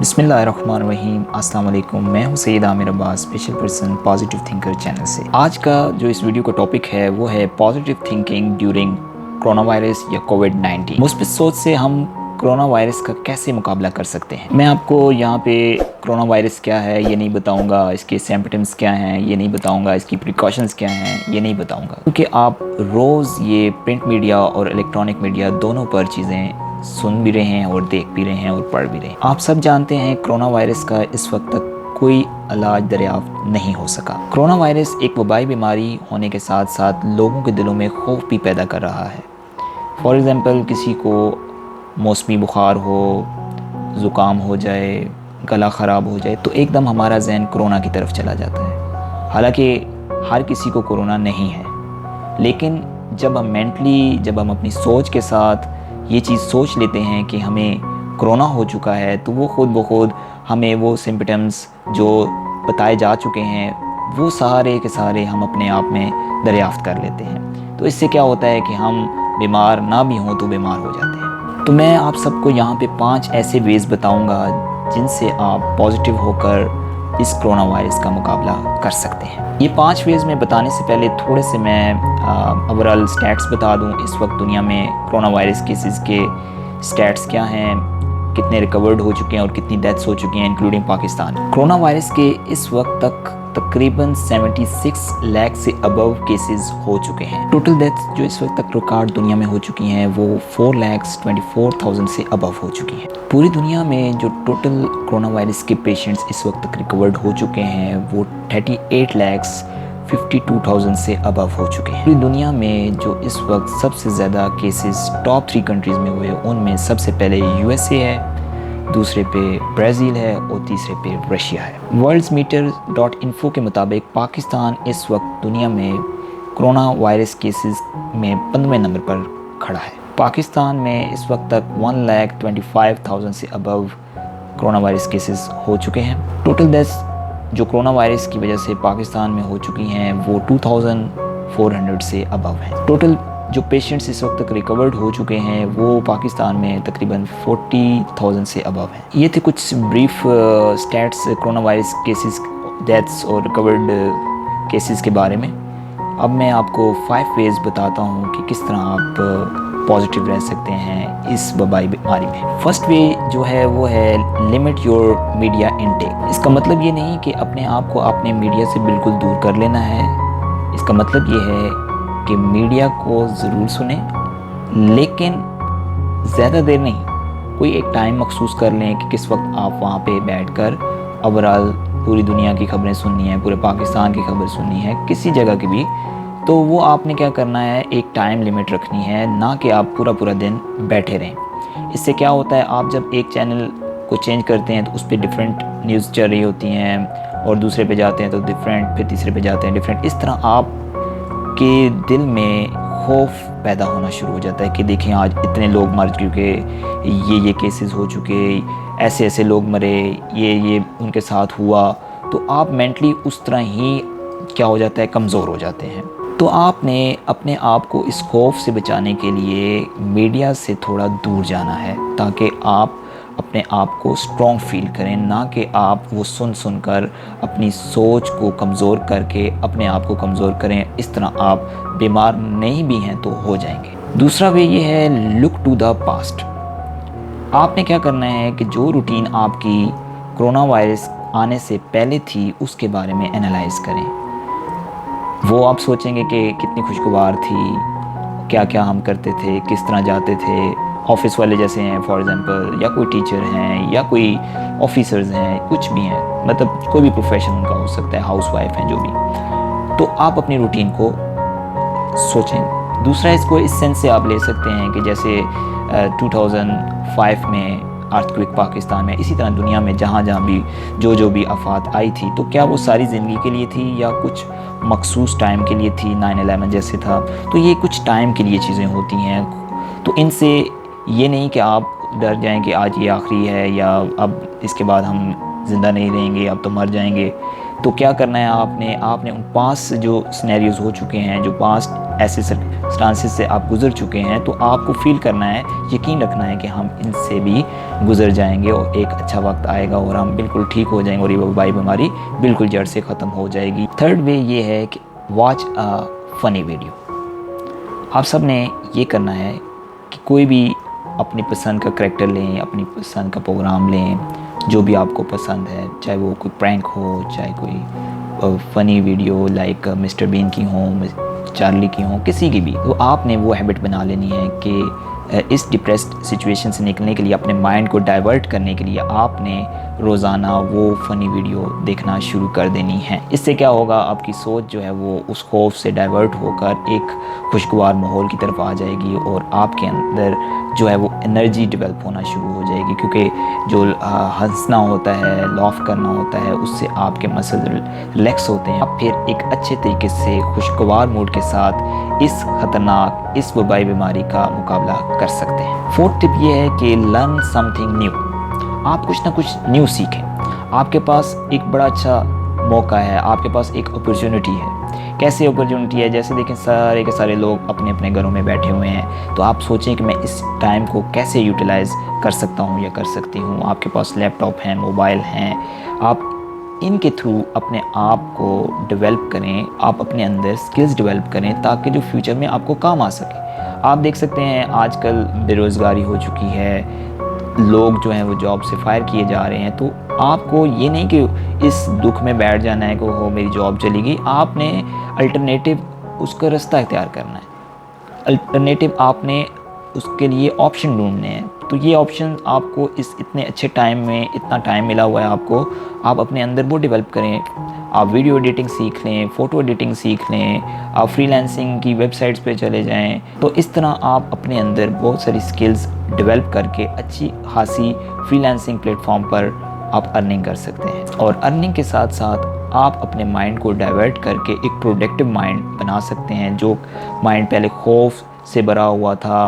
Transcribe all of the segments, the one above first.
बिस्मिल्लाहिर्रहमानिर्रहीम। अस्सलाम वालेकुम। मैं हूं Syed Aamir Abbas, special person positive thinker channel से। आज का जो इस वीडियो का टॉपिक है वो है positive thinking during corona virus या कोविड-19। मुस्बित सोच से हम कोरोना वायरस का कैसे मुकाबला कर सकते हैं। मैं आपको यहाँ पे कोरोना वायरस क्या है ये नहीं बताऊँगा, इसके सिम्पटम्स क्या हैं ये नहीं बताऊँगा, इसकी प्रिकॉशंस क्या हैं ये नहीं बताऊँगा, क्योंकि आप रोज़ ये प्रिंट मीडिया और इलेक्ट्रॉनिक मीडिया दोनों पर चीज़ें सुन भी रहे हैं और देख भी रहे हैं और पढ़ भी रहे हैं। आप सब जानते हैं कोरोना वायरस का इस वक्त तक कोई इलाज दरियाफ्त नहीं हो सका। कोरोना वायरस एक वबाई बीमारी होने के साथ साथ लोगों के दिलों में खौफ भी पैदा कर रहा है। फॉर एग्ज़ाम्पल, किसी को मौसमी बुखार हो, ज़ुकाम हो जाए, गला ख़राब हो जाए तो एकदम हमारा जहन कोरोना की तरफ चला जाता है। हालांकि हर किसी को कोरोना नहीं है, लेकिन जब हम अपनी सोच के साथ ये चीज़ सोच लेते हैं कि हमें कोरोना हो चुका है, तो वो ख़ुद ब खुद हमें वो सिम्पटम्स जो बताए जा चुके हैं वो सारे के सारे हम अपने आप में दरियाफ़्त कर लेते हैं। तो इससे क्या होता है कि हम बीमार ना भी हों तो बीमार हो जाते हैं। तो मैं आप सबको यहाँ पे 5 ऐसे वेज़ बताऊँगा जिनसे आप पॉजिटिव होकर इस कोरोना वायरस का मुकाबला कर सकते हैं। ये 5 वेज़ में बताने से पहले थोड़े से मैं ओवरऑल स्टैट्स बता दूं। इस वक्त दुनिया में कोरोना वायरस केसेस के स्टैट्स क्या हैं, कितने रिकवर्ड हो चुके हैं और कितनी डेथ्स हो चुकी हैं, इंक्लूडिंग पाकिस्तान। कोरोना वायरस के इस वक्त तक तकरीबन 76 लाख से अबव केसेस हो चुके हैं। टोटल डेथ्स जो इस वक्त तक रिकॉर्ड दुनिया में हो चुकी हैं वो 4,24,000 से अबव हो चुकी हैं। पूरी दुनिया में जो टोटल कोरोना वायरस के पेशेंट्स इस वक्त तक रिकवर्ड हो चुके हैं वो 38,52,000 से अबव हो चुके हैं। पूरी दुनिया में जो इस वक्त सबसे ज़्यादा केसेस टॉप 3 कंट्रीज़ में हुए, उनमें सबसे पहले USA है, दूसरे पे ब्राज़ील है और तीसरे पे रशिया है। worldsmeter.info के मुताबिक पाकिस्तान इस वक्त दुनिया में कोरोना वायरस केसेस में 15वें नंबर पर खड़ा है। पाकिस्तान में इस वक्त तक 1,25,000 से अबव कोरोना वायरस केसेस हो चुके हैं। टोटल डेथ्स जो कोरोना वायरस की वजह से पाकिस्तान में हो चुकी हैं वो 2,400 से अबव हैं। टोटल जो पेशेंट्स इस वक्त तक रिकवर्ड हो चुके हैं वो पाकिस्तान में तकरीबन 40,000 से अबव हैं। ये थे कुछ brief stats corona virus cases, deaths और रिकवर्ड केसेस के बारे में। अब मैं आपको 5 वेज़ बताता हूँ कि किस तरह आप पॉजिटिव रह सकते हैं इस वबाई बीमारी में। फर्स्ट वे जो है वो है लिमिट योर मीडिया इनटेक। इसका मतलब ये नहीं कि अपने आप को आपने मीडिया से बिल्कुल दूर कर लेना है। इसका मतलब ये है कि मीडिया को ज़रूर सुने, लेकिन ज़्यादा देर नहीं। कोई एक टाइम मखसूस कर लें कि किस वक्त आप वहाँ पे बैठकर ओवरऑल पूरी दुनिया की खबरें सुननी है, पूरे पाकिस्तान की खबर सुननी है, किसी जगह की भी, तो वो आपने क्या करना है, एक टाइम लिमिट रखनी है, ना कि आप पूरा दिन बैठे रहें। इससे क्या होता है, आप जब एक चैनल को चेंज करते हैं तो उस पर डिफरेंट न्यूज़ चल रही होती हैं, और दूसरे पे जाते हैं तो डिफरेंट, फिर तीसरे पे जाते हैं डिफरेंट। इस तरह आप के दिल में खौफ पैदा होना शुरू हो जाता है कि देखें आज इतने लोग मर चुके, ये केसेस हो चुके, ऐसे ऐसे लोग मरे, ये उनके साथ हुआ। तो आप मेंटली उस तरह ही क्या हो जाता है, कमज़ोर हो जाते हैं। तो आपने अपने आप को इस खौफ से बचाने के लिए मीडिया से थोड़ा दूर जाना है, ताकि आप अपने आप को स्ट्रॉन्ग फील करें, ना कि आप वो सुन कर अपनी सोच को कमज़ोर करके अपने आप को कमज़ोर करें। इस तरह आप बीमार नहीं भी हैं तो हो जाएंगे। दूसरा वे ये है लुक टू द पास्ट। आपने क्या करना है कि जो रूटीन आपकी कोरोना वायरस आने से पहले थी उसके बारे में एनालाइज करें। वो आप सोचेंगे कि कितनी खुशगवार थी, क्या क्या हम करते थे, किस तरह जाते थे, ऑफिस वाले जैसे हैं फॉर एग्ज़ाम्पल, या कोई टीचर हैं या कोई ऑफिसर्स हैं, कुछ भी हैं, मतलब कोई भी प्रोफेशन उनका हो सकता है, हाउस वाइफ हैं जो भी। तो आप अपनी रूटीन को सोचें। दूसरा, इसको इस सेंस से आप ले सकते हैं कि जैसे 2005 में अर्थक्वेक पाकिस्तान में, इसी तरह दुनिया में जहाँ भी जो भी आफात आई थी, तो क्या वो सारी ज़िंदगी के लिए थी या कुछ मखसूस टाइम के लिए थी। 9/11 जैसे था, तो ये कुछ टाइम के लिए चीज़ें होती हैं। तो इनसे ये नहीं कि आप डर जाएं कि आज ये आखिरी है या अब इसके बाद हम ज़िंदा नहीं रहेंगे, अब तो मर जाएंगे। तो क्या करना है, आपने उन पास्ट जो सिनेरियोज़ हो चुके हैं, जो पास्ट ऐसे सर्कमस्टांसिस से आप गुजर चुके हैं, तो आपको फील करना है, यकीन रखना है कि हम इनसे भी गुजर जाएंगे और एक अच्छा वक्त आएगा और हम बिल्कुल ठीक हो जाएंगे और ये वबाई बीमारी बिल्कुल जड़ से ख़त्म हो जाएगी। थर्ड वे ये है कि वॉच अ फ़नी वीडियो। आप सब ने ये करना है कि कोई भी अपनी पसंद का करैक्टर लें, अपनी पसंद का प्रोग्राम लें, जो भी आपको पसंद है, चाहे वो कोई प्रैंक हो, चाहे कोई funny video like mister Bean की हो, चार्ली की हो, किसी की भी। तो आपने वो हैबिट बना लेनी है कि इस डिप्रेस्ड सिचुएशन से निकलने के लिए, अपने माइंड को डाइवर्ट करने के लिए आपने रोज़ाना वो फ़नी वीडियो देखना शुरू कर देनी है। इससे क्या होगा, आपकी सोच जो है वो उस खौफ से डाइवर्ट होकर एक खुशगवार माहौल की तरफ आ जाएगी और आपके अंदर जो है वो एनर्जी डेवलप होना शुरू हो जाएगी, क्योंकि जो हंसना होता है, लॉफ करना होता है, उससे आपके मसल रिलैक्स होते हैं। आप फिर एक अच्छे तरीके से खुशगवार मूड के साथ इस ख़तरनाक, इस वबाई बीमारी का मुकाबला कर सकते हैं। फोर्थ टिप ये है कि लर्न समथिंग न्यू। आप कुछ ना कुछ न्यू सीखें। आपके पास एक बड़ा अच्छा मौका है, आपके पास एक अपॉर्चुनिटी है। कैसे अपॉर्चुनिटी है, जैसे देखें सारे के सारे लोग अपने अपने घरों में बैठे हुए हैं, तो आप सोचें कि मैं इस टाइम को कैसे यूटिलाइज़ कर सकता हूँ या कर सकती हूँ। आपके पास लैपटॉप हैं, मोबाइल हैं, आप इनके थ्रू अपने आप को डेवलप करें, आप अपने अंदर स्किल्स डेवलप करें ताकि जो फ्यूचर में आपको काम आ सके। आप देख सकते हैं आजकल बेरोज़गारी हो चुकी है, लोग जो हैं वो जॉब से फायर किए जा रहे हैं, तो आपको ये नहीं कि इस दुख में बैठ जाना है कि हो मेरी जॉब चली गई। आपने अल्टरनेटिव उसका रास्ता इख्तियार करना है, अल्टरनेटिव आपने उसके लिए ऑप्शन ढूंढने हैं। तो ये ऑप्शन आपको इस इतने अच्छे टाइम में, इतना टाइम मिला हुआ है आपको, आप अपने अंदर वो डेवलप करें। आप वीडियो एडिटिंग सीख लें, फ़ोटो एडिटिंग सीख लें, आप फ्रीलांसिंग की वेबसाइट्स पे चले जाएं। तो इस तरह आप अपने अंदर बहुत सारी स्किल्स डेवलप करके अच्छी खासी फ्रीलांसिंग प्लेटफॉर्म पर आप अर्निंग कर सकते हैं। और अर्निंग के साथ साथ आप अपने माइंड को डाइवर्ट करके एक प्रोडक्टिव माइंड बना सकते हैं। जो माइंड पहले खौफ से भरा हुआ था,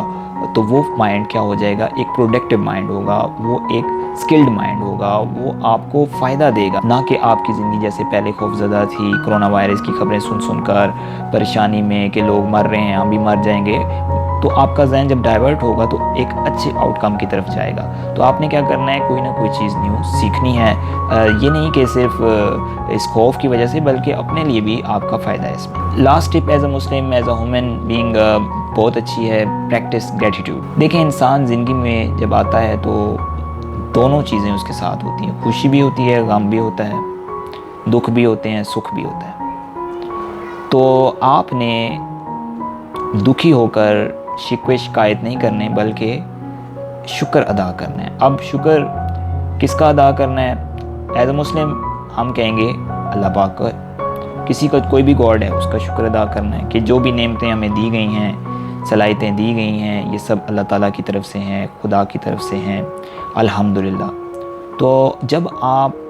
तो वो माइंड क्या हो जाएगा, एक प्रोडक्टिव माइंड होगा, वो एक स्किल्ड माइंड होगा, वो आपको फ़ायदा देगा। ना कि आपकी ज़िंदगी जैसे पहले खौफज़दा थी, कोरोना वायरस की खबरें सुन सुनकर परेशानी में कि लोग मर रहे हैं, हम भी मर जाएंगे। तो आपका जहन जब डाइवर्ट होगा तो एक अच्छे आउटकम की तरफ जाएगा। तो आपने क्या करना है, कोई ना कोई चीज़ न्यू सीखनी है। ये नहीं कि सिर्फ इस खौफ की वजह से, बल्कि अपने लिए भी आपका फ़ायदा है इसमें। Last tip as a Muslim, as a human being बहुत अच्छी है, प्रैक्टिस ग्रेटिट्यूड। देखिए इंसान ज़िंदगी में जब आता है तो दोनों चीज़ें उसके साथ होती हैं, खुशी भी होती है, गम भी होता है, दुख भी होते हैं, सुख भी होता है। तो आपने दुखी होकर शिकवे शिकायत नहीं करने, बल्कि शुक्र अदा करना है। अब शुक्र किसका अदा करना है? एज अ मुस्लिम हम कहेंगे अल्लाह पाक का, किसी का कोई भी गॉड है उसका शुक्र अदा करना है कि जो भी नेमतें हमें दी गई हैं, सलाहियतें दी गई हैं, ये सब अल्लाह ताला की तरफ से हैं, खुदा की तरफ से हैं, अल्हम्दुलिल्लाह। तो जब आप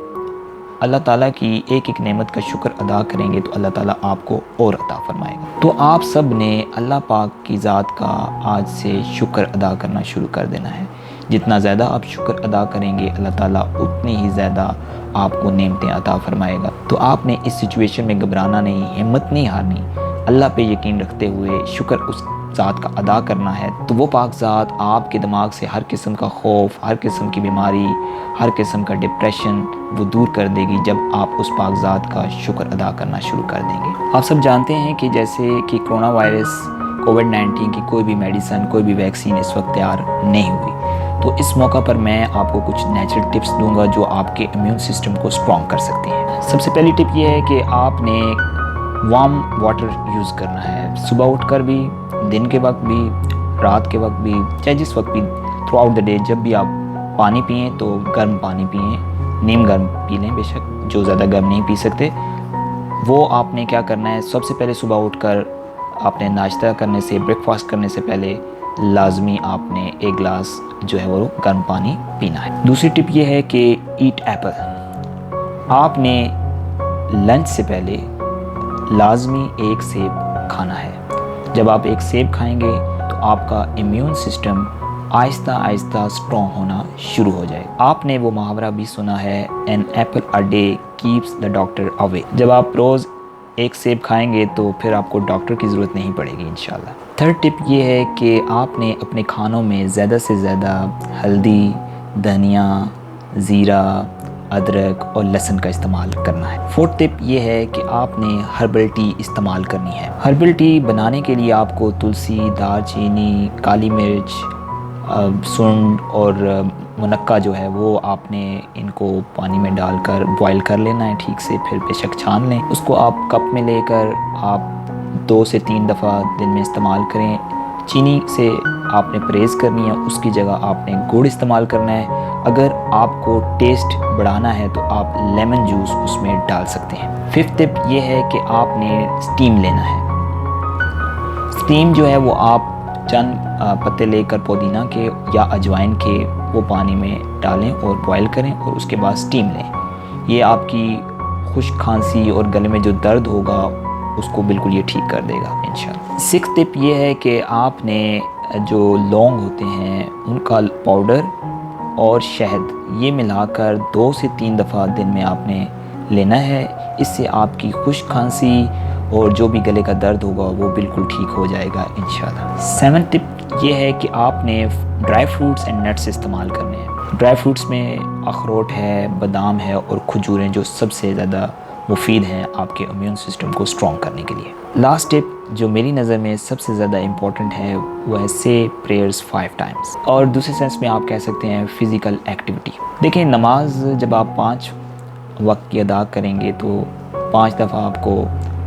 अल्लाह ताला की एक एक नेमत का शुक्र अदा करेंगे तो अल्लाह ताला आपको और अता फरमाएगा। तो आप सब ने अल्लाह पाक की ज़ात का आज से शुक्र अदा करना शुरू कर देना है। जितना ज़्यादा आप शुक्र अदा करेंगे, अल्लाह ताला उतनी ही ज़्यादा आपको नेमतें अता फरमाएगा। तो आपने इस सिचुएशन में घबराना नहीं, हिम्मत नहीं हारनी, अल्लाह पे यकीन रखते हुए शुक्र उस ज़ात का अदा करना है। तो वो पाक ज़ात आपके दिमाग से हर किस्म का खौफ, हर किस्म की बीमारी, हर किस्म का डिप्रेशन वो दूर कर देगी जब आप उस पाक ज़ात का शुक्र अदा करना शुरू कर देंगे। आप सब जानते हैं कि जैसे कि कोरोना वायरस कोविड-19 की कोई भी मेडिसिन, कोई भी वैक्सीन इस वक्त तैयार नहीं हुई। तो इस मौका पर मैं आपको कुछ नेचुरल टिप्स दूंगा जो आपके इम्यून सिस्टम को स्ट्रॉन्ग कर सकती हैं। सबसे पहली टिप ये है कि आपने वार्म वाटर यूज़ करना है। सुबह उठकर भी, दिन के वक्त भी, रात के वक्त भी, चाहे जिस वक्त भी, थ्रू आउट द डे जब भी आप पानी पिएँ तो गर्म पानी पिएँ, नीम गर्म पी लें बेशक, जो ज़्यादा गर्म नहीं पी सकते। वो आपने क्या करना है, सबसे पहले सुबह उठकर आपने नाश्ता करने से, ब्रेकफास्ट करने से पहले लाजमी आपने एक गिलास जो है वो गर्म पानी पीना है। दूसरी टिप ये है कि ईट एप्पल। आपने लंच से पहले लाजमी एक सेब खाना है। जब आप एक सेब खाएंगे तो आपका immune system Aahista Aahista strong होना शुरू हो जाए। आपने वो मुहावरा भी सुना है, an apple a day keeps the doctor away. जब आप रोज़ एक सेब खाएंगे तो फिर आपको डॉक्टर की ज़रूरत नहीं पड़ेगी इंशाल्लाह। थर्ड टिप ये है कि आपने अपने खानों में ज़्यादा से ज़्यादा हल्दी, धनिया, ज़ीरा, अदरक और लहसुन का इस्तेमाल करना है। फोर्थ टिप ये है कि आपने हर्बल टी इस्तेमाल करनी है। हर्बल टी बनाने के लिए आपको तुलसी, दालचीनी, काली मिर्च, सूंड और मुनक्का जो है वो आपने इनको पानी में डालकर बॉईल कर लेना है ठीक से, फिर बेशक छान लें। उसको आप कप में लेकर आप 2 से 3 दफ़ा दिन में इस्तेमाल करें। चीनी से आपने परहेज़ करनी है, उसकी जगह आपने गुड़ इस्तेमाल करना है। अगर आपको टेस्ट बढ़ाना है तो आप लेमन जूस उसमें डाल सकते हैं। फिफ्थ टिप ये है कि आपने स्टीम लेना है। स्टीम जो है वो आप चंद पत्ते लेकर पुदीना के या अजवाइन के वो पानी में डालें और बॉईल करें और उसके बाद स्टीम लें। ये आपकी खुश्क खांसी और गले में जो दर्द होगा उसको बिल्कुल ये ठीक कर देगा इंशाल्लाह। सिक्स्थ टिप ये है कि आपने जो लौंग होते हैं उनका पाउडर और शहद ये मिलाकर 2 से 3 दफ़ा दिन में आपने लेना है। इससे आपकी खुश्क खांसी और जो भी गले का दर्द होगा वो बिल्कुल ठीक हो जाएगा इंशाल्लाह। सेवंथ टिप ये है कि आपने ड्राई फ्रूट्स एंड नट्स इस्तेमाल करने हैं। ड्राई फ्रूट्स में अखरोट है, बादाम है और खजूरें जो सबसे ज़्यादा मुफीद हैं आपके इम्यून सिस्टम को स्ट्रॉन्ग करने के लिए। लास्ट टिप जो मेरी नज़र में सबसे ज़्यादा इम्पॉर्टेंट है वो है से प्रेयर्स 5 टाइम्स, और दूसरे सेंस में आप कह सकते हैं फ़िज़िकल एक्टिविटी। देखिए, नमाज जब आप 5 वक्त की अदा करेंगे तो 5 दफ़ा आपको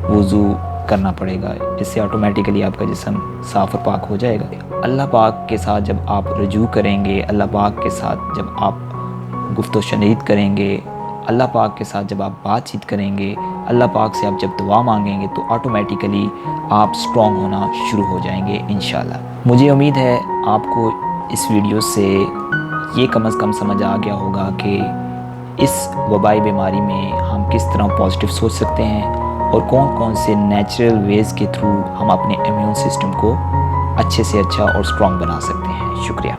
वुज़ू करना पड़ेगा। इससे ऑटोमेटिकली आपका जिस्म साफ़ और पाक हो जाएगा। अल्लाह पाक के साथ जब आप रजू करेंगे, अल्लाह पाक के साथ जब आप गुफ्तो शनीद करेंगे, अल्लाह पाक के साथ जब आप बातचीत करेंगे, अल्लाह पाक से आप जब दुआ मांगेंगे तो ऑटोमेटिकली आप स्ट्रॉन्ग होना शुरू हो जाएंगे इंशाल्लाह। मुझे उम्मीद है आपको इस वीडियो से ये कम से कम समझ आ गया होगा कि इस वबाई बीमारी में हम किस तरह पॉजिटिव सोच सकते हैं और कौन कौन से नेचुरल वेज़ के थ्रू हम अपने इम्यून सिस्टम को अच्छे से अच्छा और स्ट्रॉन्ग बना सकते हैं। शुक्रिया।